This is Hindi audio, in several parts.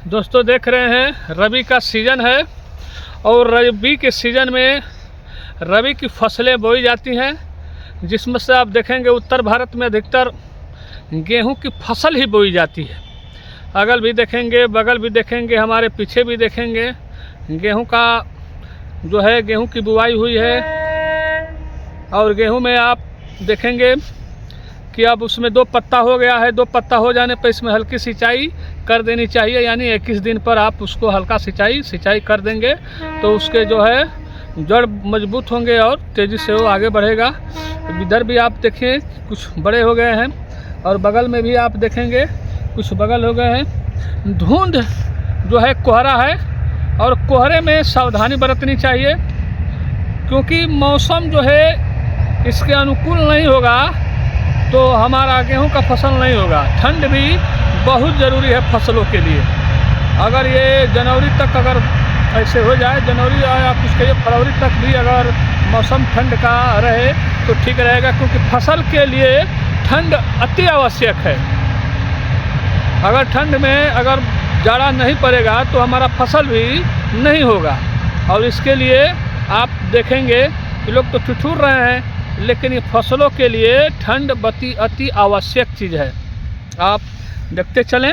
दोस्तों देख रहे हैं रबी का सीज़न है और रबी के सीज़न में रबी की फसलें बोई जाती हैं, जिसमें से आप देखेंगे उत्तर भारत में अधिकतर गेहूं की फसल ही बोई जाती है। अगल भी देखेंगे, बगल भी देखेंगे, हमारे पीछे भी देखेंगे, गेहूं का जो है गेहूं की बुआई हुई है। और गेहूं में आप देखेंगे कि अब उसमें 2 पत्ता हो गया है। 2 पत्ता हो जाने पर इसमें हल्की सिंचाई कर देनी चाहिए, यानी 21 दिन पर आप उसको हल्का सिंचाई कर देंगे तो उसके जो है जड़ मजबूत होंगे और तेज़ी से वो आगे बढ़ेगा। इधर भी आप देखें कुछ बड़े हो गए हैं और बगल में भी आप देखेंगे कुछ बगल हो गए हैं। धुंध जो है कोहरा है और कोहरे में सावधानी बरतनी चाहिए, क्योंकि मौसम जो है इसके अनुकूल नहीं होगा तो हमारा गेहूं का फसल नहीं होगा। ठंड भी बहुत ज़रूरी है फसलों के लिए। अगर ये जनवरी तक अगर ऐसे हो जाए, जनवरी या कुछ कहिए फरवरी तक भी अगर मौसम ठंड का रहे तो ठीक रहेगा, क्योंकि फसल के लिए ठंड अति आवश्यक है। अगर ठंड में अगर जाड़ा नहीं पड़ेगा तो हमारा फसल भी नहीं होगा। और इसके लिए आप देखेंगे कि लोग तो ठिठुर रहे हैं, लेकिन ये फसलों के लिए ठंड अति आवश्यक चीज़ है। आप देखते चलें।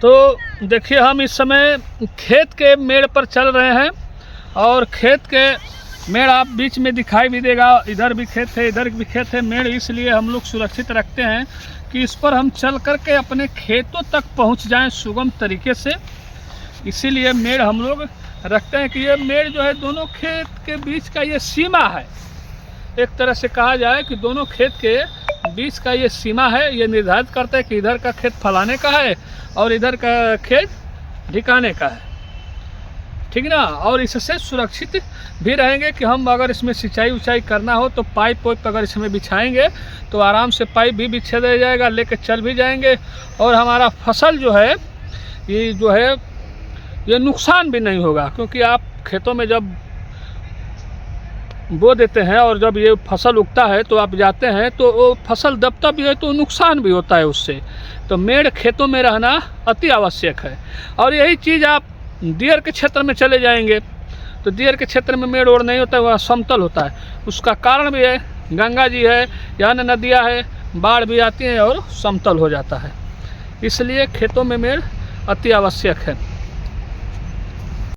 तो देखिए हम इस समय खेत के मेड़ पर चल रहे हैं और खेत के मेड़ आप बीच में दिखाई भी देगा। इधर भी खेत है, इधर भी खेत है। मेड़ इसलिए हम लोग सुरक्षित रखते हैं कि इस पर हम चल करके अपने खेतों तक पहुंच जाएं सुगम तरीके से। इसीलिए मेड़ हम लोग रखते हैं कि ये मेड़ जो है दोनों खेत के बीच का ये सीमा है। एक तरह से कहा जाए कि दोनों खेत के बीच का ये सीमा है। ये निर्धारित करता है कि इधर का खेत फलाने का है और इधर का खेत ढिकाने का है, ठीक ना। और इससे सुरक्षित भी रहेंगे कि हम अगर इसमें सिंचाई करना हो तो पाइप अगर इसमें बिछाएंगे तो आराम से पाइप भी बिछा दे जाएगा, लेकर चल भी जाएंगे और हमारा फसल जो है ये नुकसान भी नहीं होगा। क्योंकि आप खेतों में जब बो देते हैं और जब ये फसल उगता है तो आप जाते हैं तो वो फसल दबता भी है तो नुकसान भी होता है उससे। तो मेड़ खेतों में रहना अति आवश्यक है। और यही चीज़ आप दियर के क्षेत्र में चले जाएंगे तो दियर के क्षेत्र में मेड़ और नहीं होता है, वह समतल होता है। उसका कारण भी है गंगा जी है, यहाँ नदियाँ है, बाढ़ भी आती है और समतल हो जाता है। इसलिए खेतों में मेड़ अति आवश्यक है।